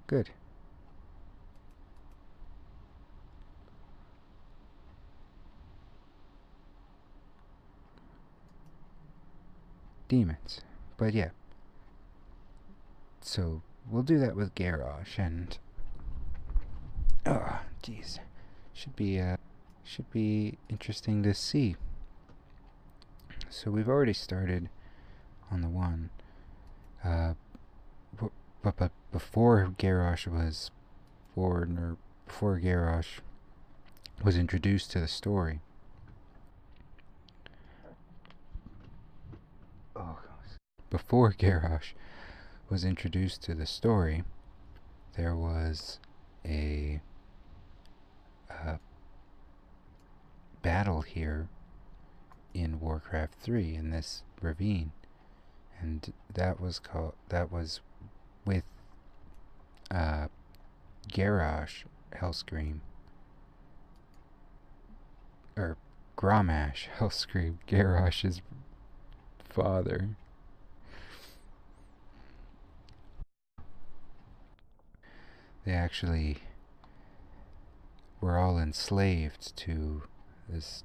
Good. Demons. But yeah. So we'll do that with Garrosh and oh, jeez. Should be interesting to see. So we've already started on the one. Uh but before Garrosh was born, or before Garrosh was introduced to the story. Oh, before Garrosh was introduced to the story, there was a battle here in Warcraft 3 in this ravine, and that was with Garrosh Hellscream, or Grommash Hellscream, Garrosh's father. They actually were all enslaved to this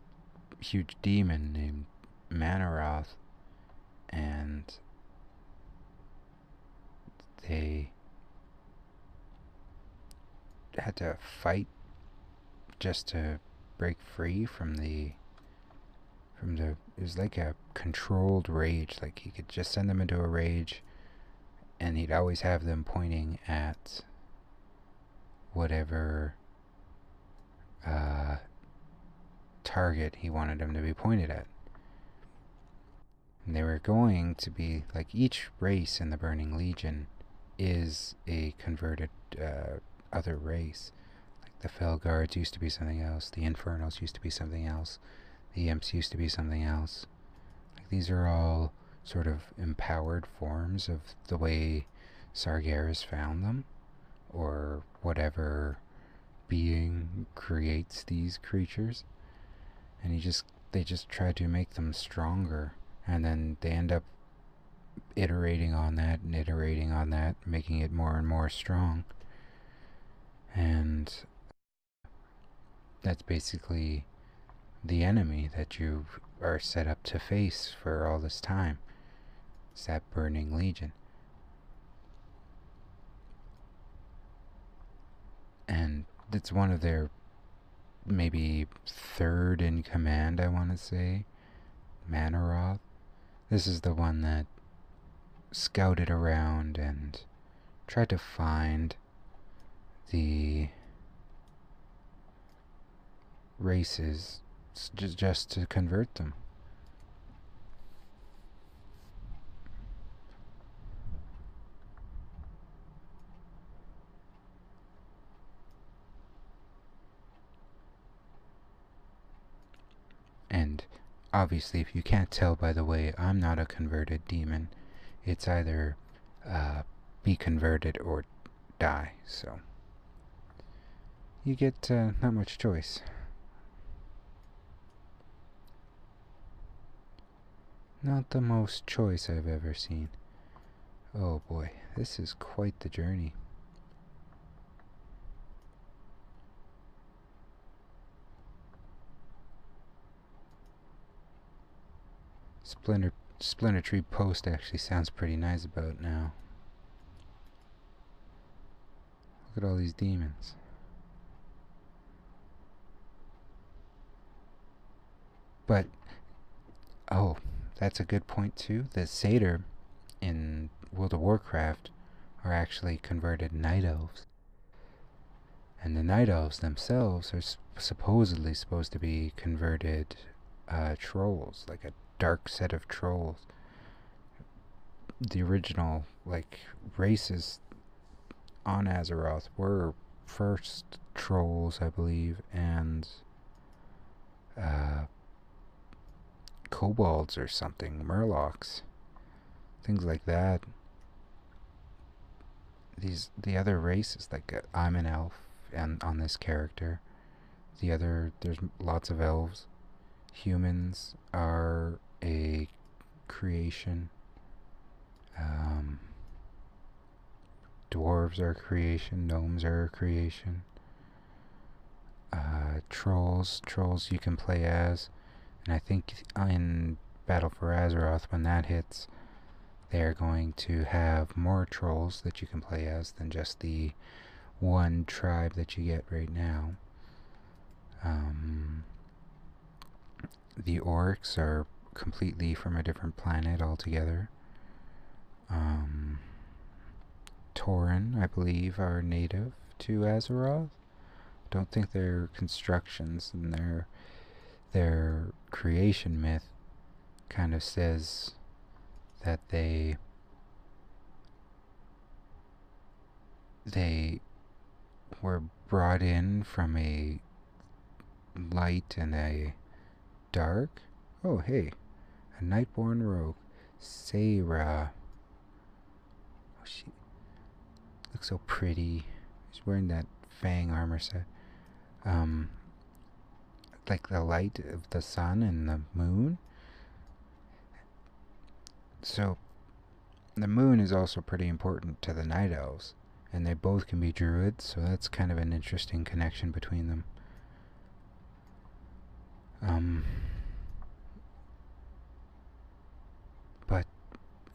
huge demon named Manaroth, and they had to fight just to break free from the it was like a controlled rage. Like, he could just send them into a rage, and he'd always have them pointing at whatever target he wanted them to be pointed at. And they were going to be like, each race in the Burning Legion is a converted other race. Like, the Felguards used to be something else, the Infernals used to be something else, the Imps used to be something else. Like, these are all sort of empowered forms of the way Sargeras found them, or whatever being creates these creatures. And they just try to make them stronger, and then they end up iterating on that and iterating on that, making it more and more strong. And that's basically the enemy that you are set up to face for all this time. It's that Burning Legion. And it's one of their maybe third in command, I want to say, Manaroth. This is the one that scouted around and tried to find the races just to convert them. And obviously, if you can't tell by the way, I'm not a converted demon. It's either be converted or die. So you get not much choice. Not the most choice I've ever seen. Oh boy, this is quite the journey. Splinter Tree Post actually sounds pretty nice about now. Look at all these demons. But, oh, that's a good point too. The Satyr in World of Warcraft are actually converted Night Elves. And the Night Elves themselves are supposedly supposed to be converted trolls, like a dark set of trolls. The original, like, races on Azeroth were first trolls, I believe, and kobolds or something, murlocs, things like that. The other races, like, I'm an elf, and on this character, there's lots of elves. Humans are a creation. Dwarves are a creation, gnomes are a creation. Trolls you can play as, and I think in Battle for Azeroth, when that hits, they're going to have more trolls that you can play as than just the one tribe that you get right now. The orcs are completely from a different planet altogether. Tauren, I believe, are native to Azeroth. Don't think they're constructions, and their creation myth kind of says that they were brought in from a light and a dark. Oh, hey, a Nightborne rogue, Sarah. Oh, she looks so pretty. She's wearing that fang armor set. Like the light of the sun and the moon. So the moon is also pretty important to the night elves, and they both can be druids, so that's kind of an interesting connection between them. But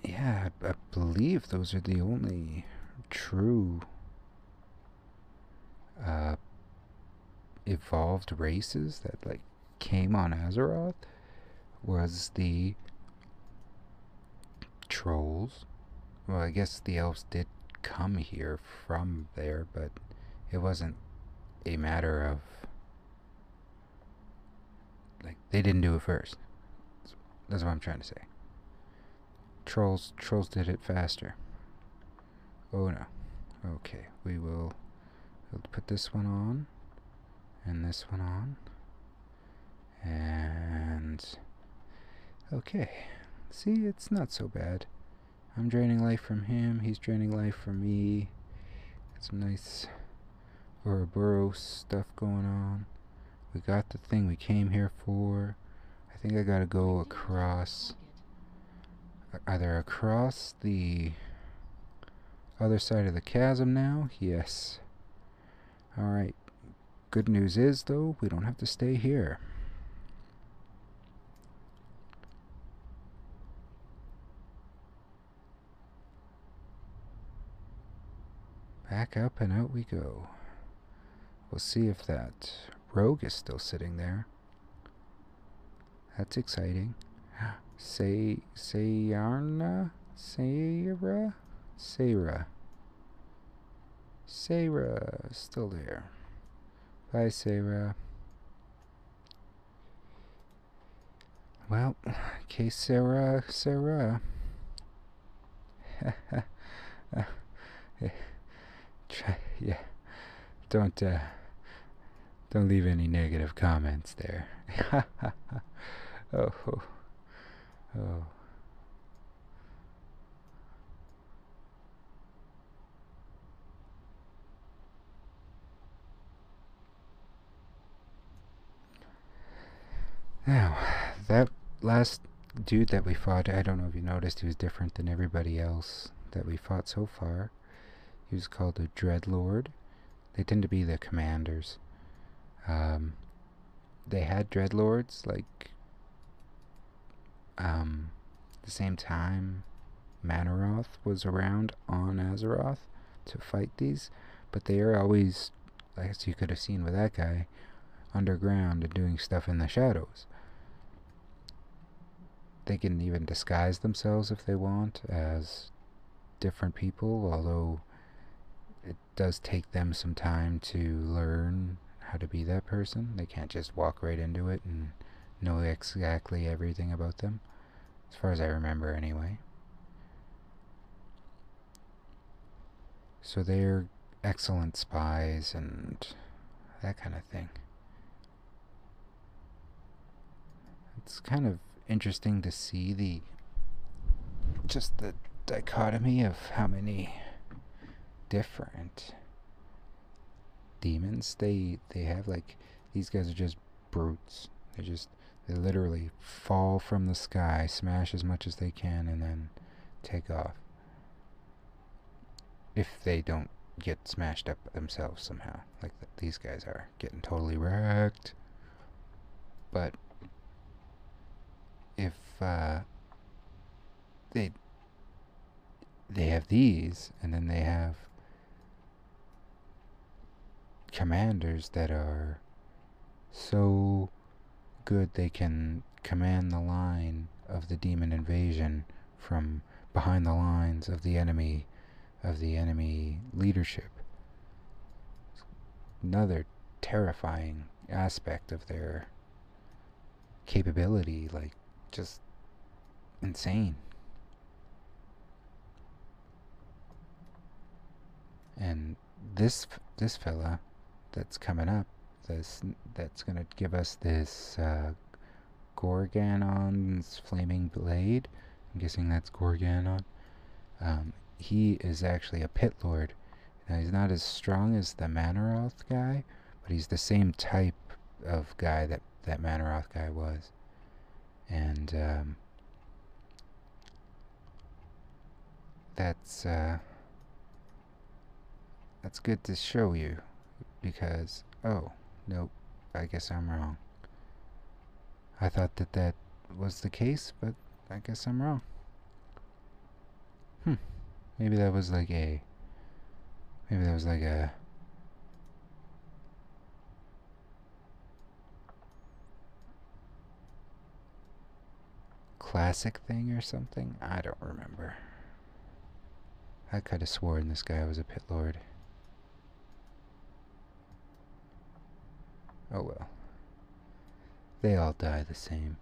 yeah, I believe those are the only true evolved races that like came on Azeroth. Was the trolls. Well, I guess the elves did come here from there, but it wasn't a matter of like they didn't do it first. That's what I'm trying to say. Trolls did it faster. Oh no. Okay, we'll put this one on and this one on. And okay. See, it's not so bad. I'm draining life from him, he's draining life from me. Got some nice Ouroboros stuff going on. We got the thing we came here for. I think I gotta go across, either across the other side of the chasm now. Yes. Alright. Good news is, though, we don't have to stay here. Back up and out we go. We'll see if that rogue is still sitting there. That's exciting. Sayarna? Sarah, still there. Bye, Sarah. Well, okay, Sarah. Yeah, don't leave any negative comments there. Oh. Now, that last dude that we fought, I don't know if you noticed, he was different than everybody else that we fought so far. He was called a Dreadlord. They tend to be the commanders. They had Dreadlords, like, the same time Manaroth was around on Azeroth to fight these, but they are always, as you could have seen with that guy, underground and doing stuff in the shadows. They can even disguise themselves if they want as different people, although it does take them some time to learn how to be that person. They can't just walk right into it and know exactly everything about them, as far as I remember anyway. So they're excellent spies and that kind of thing. It's kind of interesting to see just the dichotomy of how many different demons they have. Like, these guys are just brutes. They literally fall from the sky, smash as much as they can, and then take off. if they don't get smashed up themselves somehow, like these guys are getting totally wrecked. But if they have these, and then they have commanders that are so good they can command the line of the demon invasion from behind the lines of the enemy leadership. Another terrifying aspect of their capability, like just insane. And this fella that's coming up, that's gonna give us this Gorgonon's flaming blade. I'm guessing that's Gorgonon. He is actually a pit lord. Now he's not as strong as the Manaroth guy, but he's the same type of guy that Manaroth guy was. And that's good to show you, because, oh, nope, I guess I'm wrong. I thought that was the case, but I guess I'm wrong. Maybe that was like a classic thing or something. I don't remember. I could have sworn this guy was a pit lord. Oh well. They all die the same.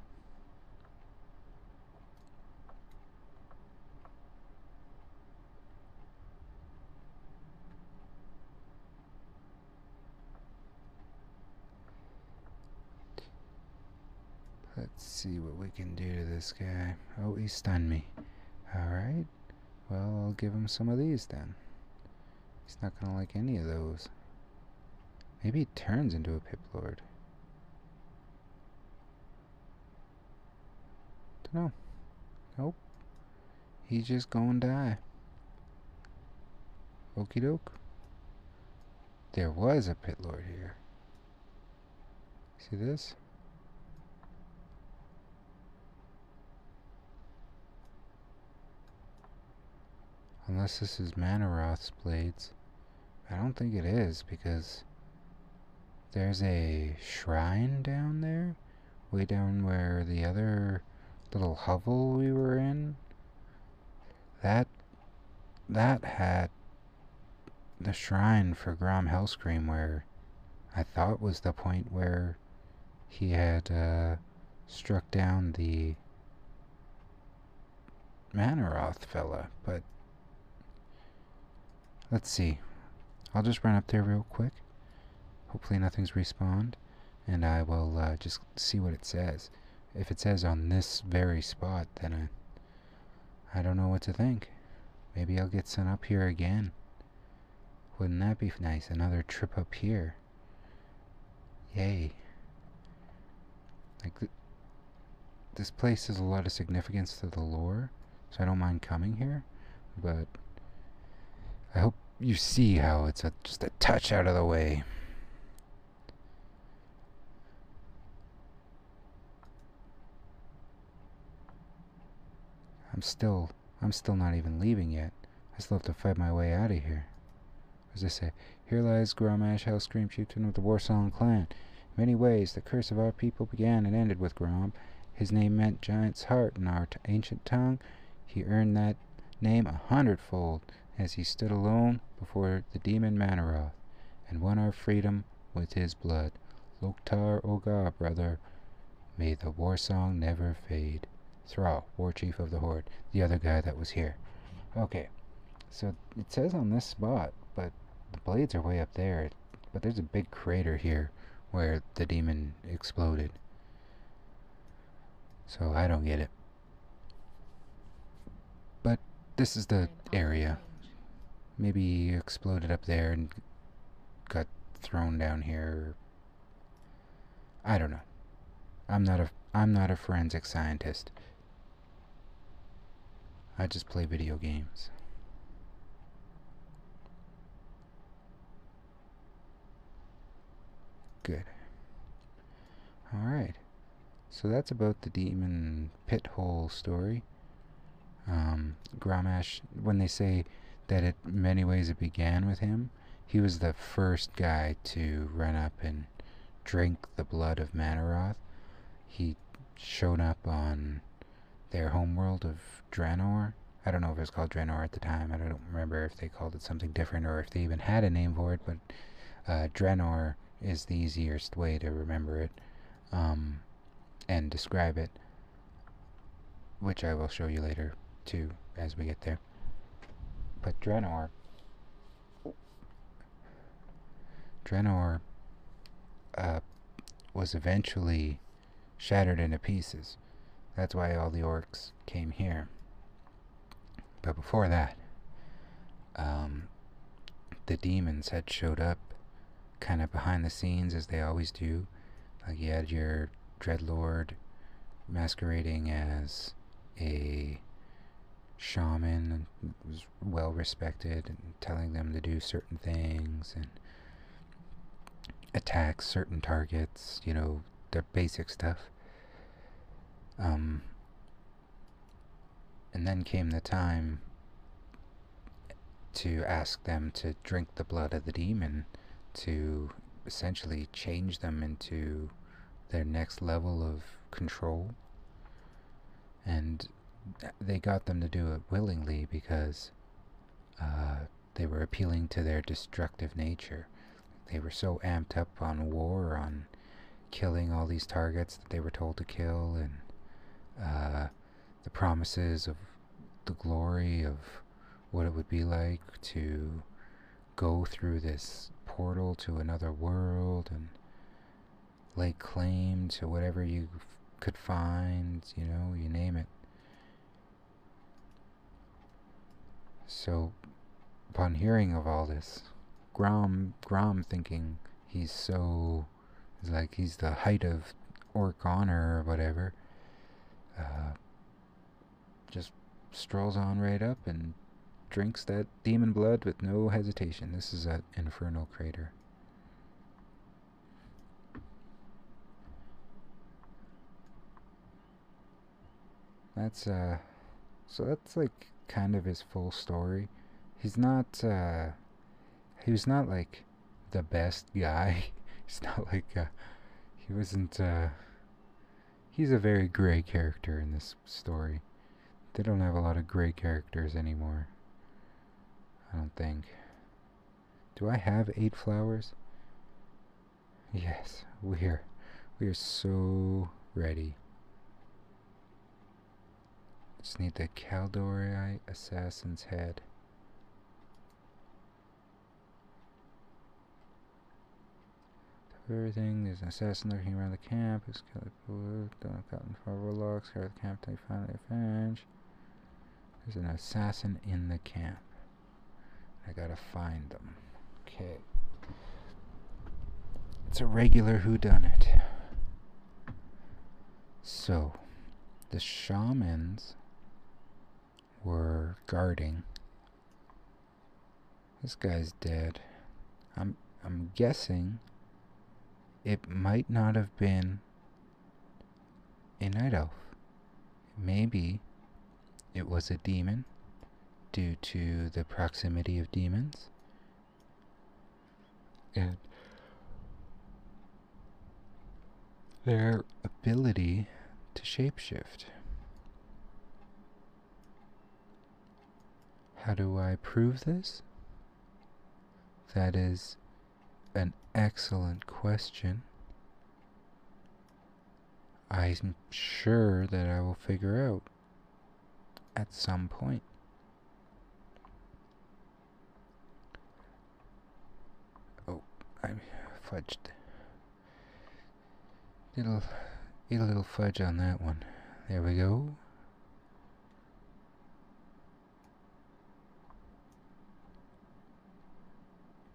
Let's see what we can do to this guy. Oh, he stunned me. Alright. Well, I'll give him some of these then. He's not gonna like any of those. Maybe he turns into a pip lord. Dunno. Nope. He's just gonna die. Okie doke. There was a pit lord here. See this? Unless this is Manaroth's blades. I don't think it is, because there's a shrine down there, way down where the other little hovel we were in. That had the shrine for Grom Hellscream, where I thought was the point where he had struck down the Manaroth fella, but let's see. I'll just run up there real quick. Hopefully nothing's respawned, and I will just see what it says. If it says on this very spot, then I don't know what to think. Maybe I'll get sent up here again. Wouldn't that be nice? Another trip up here. Yay. Like, this place has a lot of significance to the lore, so I don't mind coming here, but I hope you see how it's just a touch out of the way. I'm still not even leaving yet. I still have to fight my way out of here. As I say, here lies Gromash Hellscream, chieftain of the Warsong clan. In many ways, the curse of our people began and ended with Grom. His name meant giant's heart in our ancient tongue. He earned that name 100-fold as he stood alone before the demon Manaroth, and won our freedom with his blood. Loktar Ogar, brother, may the Warsong never fade. Thrall, war chief of the Horde, the other guy that was here. Okay, so it says on this spot, but the blades are way up there, but there's a big crater here where the demon exploded. So I don't get it. But this is the area. Maybe he exploded up there and got thrown down here. I don't know. I'm not a forensic scientist. I just play video games. Good. Alright. So that's about the demon pit hole story. Grommash, when they say that in many ways it began with him, he was the first guy to run up and drink the blood of Manaroth. He showed up on their homeworld of Draenor. I don't know if it was called Draenor at the time. I don't remember if they called it something different or if they even had a name for it, but Draenor is the easiest way to remember it and describe it, which I will show you later too as we get there. But Draenor was eventually shattered into pieces. That's why all the orcs came here. But before that, the demons had showed up kind of behind the scenes, as they always do. Like, you had your Dreadlord masquerading as a shaman and was well respected and telling them to do certain things and attack certain targets, you know, the basic stuff. And then came the time to ask them to drink the blood of the demon to essentially change them into their next level of control. And they got them to do it willingly because they were appealing to their destructive nature. They were so amped up on war, on killing all these targets that they were told to kill, and the promises of the glory of what it would be like to go through this portal to another world and lay claim to whatever you could find, you know, you name it. So, upon hearing of all this, Grom thinking he's the height of orc honor or whatever, just strolls on right up and drinks that demon blood with no hesitation. This is at Infernal Crater. That's so that's like kind of his full story. He's not he was not like the best guy. He's not like he wasn't he's a very gray character in this story. They don't have a lot of gray characters anymore, I don't think. Do I have 8 flowers? Yes, we are so ready. Just need the Caldorite Assassin's Head. Everything, there's an assassin lurking around the camp. It's don't gotten far warlocks. Scour the camp till they finally avenge. There's an assassin in the camp. I gotta find them. Okay. It's a regular whodunit. So, the shamans were guarding. This guy's dead. I'm guessing it might not have been a night elf. Maybe it was a demon due to the proximity of demons and their ability to shapeshift. How do I prove this? That is an excellent question. I'm sure that I will figure out at some point. Oh, I fudged. Ate a little fudge on that one. There we go.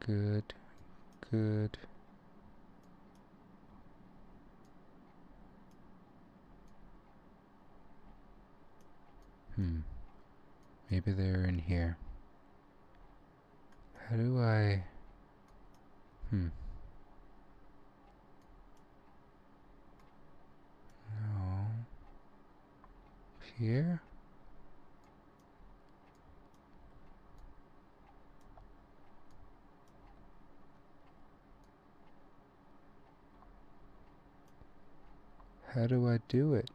Good. Good. Maybe they're in here. How do I... here? How do I do it?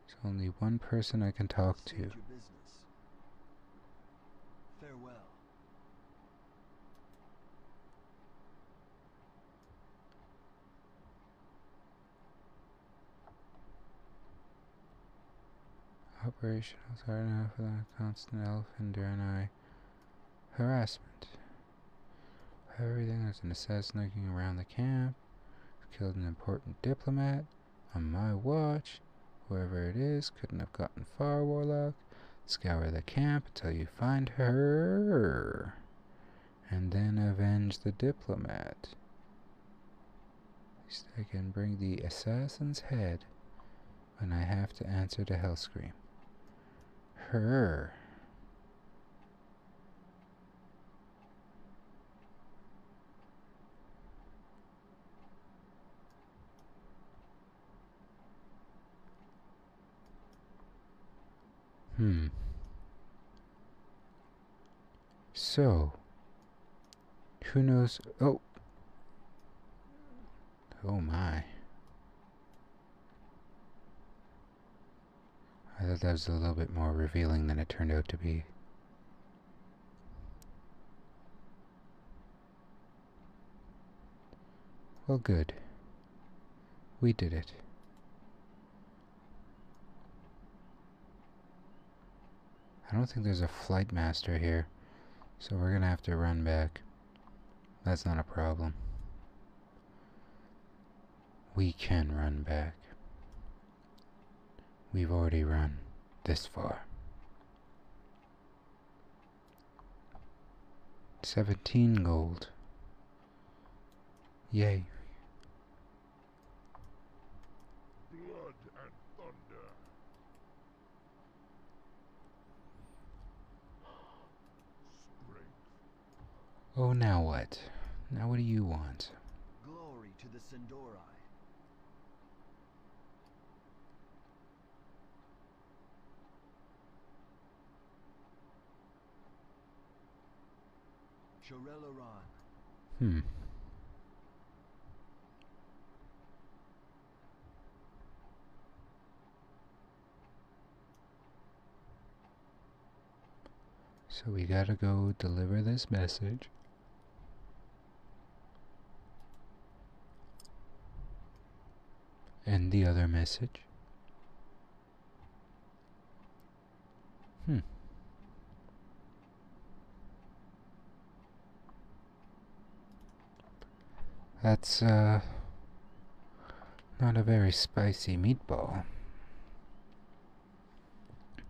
There's only one person I can talk to. Your business. Farewell. Operational hard enough for the constant elephant and I. Harassment. Everything is an assassin looking around the camp. Killed an important diplomat. On my watch. Whoever it is couldn't have gotten far, Warlock. Scour the camp until you find her. And then avenge the diplomat. At least I can bring the assassin's head when I have to answer to Hellscream. Her. So, who knows? Oh my. I thought that was a little bit more revealing than it turned out to be. Well, good. We did it. I don't think there's a flight master here, so we're gonna have to run back. That's not a problem. We can run back. We've already run this far. 17 gold. Yay. Blood and thunder. Strength. Oh, now what? Now what do you want? Glory to the Sindori. Shorelaran. So we gotta go deliver this message. And the other message. That's, not a very spicy meatball. I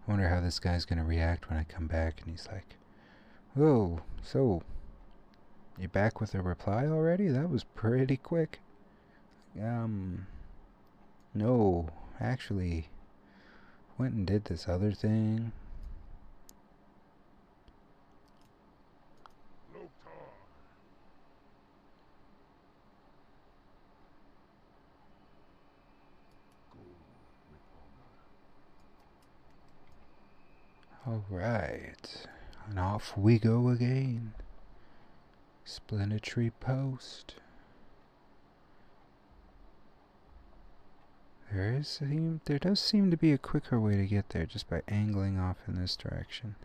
wonder how this guy's gonna react when I come back and he's like, "Whoa, so, you back with a reply already? That was pretty quick." No, actually, went and did this other thing. Loktar. Go with honor. Alright, and off we go again. Splinter Post. There does seem to be a quicker way to get there just by angling off in this direction.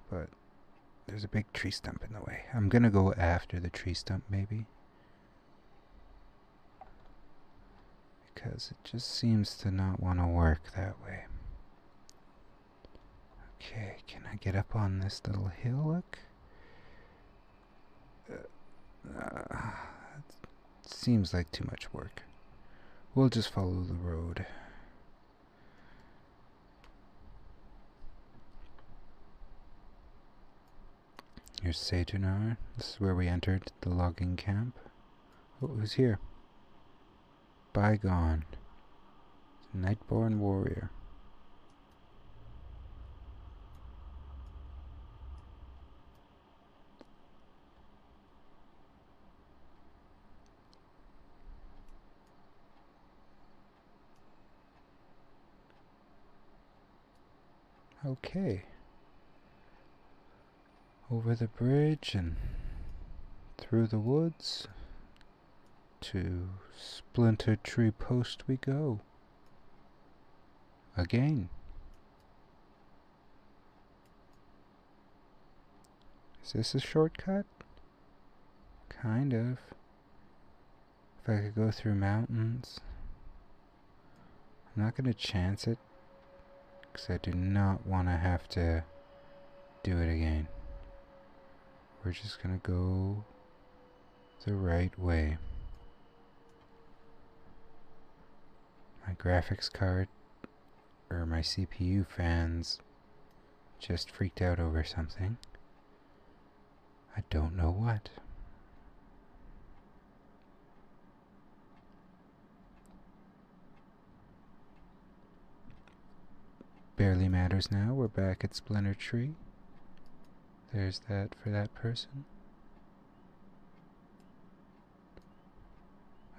But there's a big tree stump in the way. I'm gonna go after the tree stump maybe. Because it just seems to not want to work that way. Okay, can I get up on this little hillock? Seems like too much work. We'll just follow the road. Here's Sagenar. This is where we entered the logging camp. Oh, who's here? Bygone. Nightborne warrior. Okay. Over the bridge and through the woods to Splinter Tree Post we go. Again. Is this a shortcut? Kind of. If I could go through mountains. I'm not going to chance it, because I do not want to have to do it again. We're just going to go the right way. My graphics card, or my CPU fans, just freaked out over something. I don't know what. Barely matters now, we're back at Splinter Tree. There's that for that person.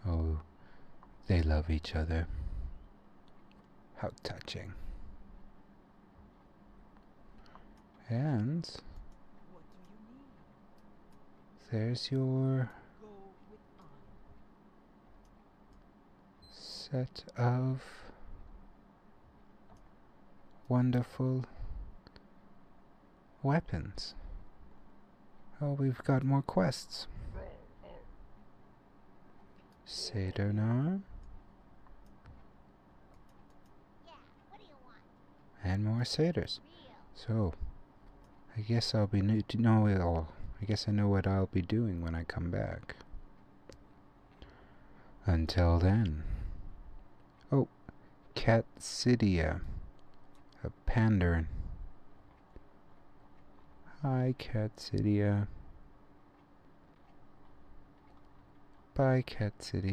Oh, they love each other. How touching. And What do you need? there's your Go with honor. set of wonderful weapons. Oh, we've got more quests. Sadonar. Yeah, what do you want? And more satyrs. Real. So, I guess I'll be I guess I know what I'll be doing when I come back. Until then. Oh, Catsidia. A Pandarin. Hi, Catsidia. Bye, Catsidia.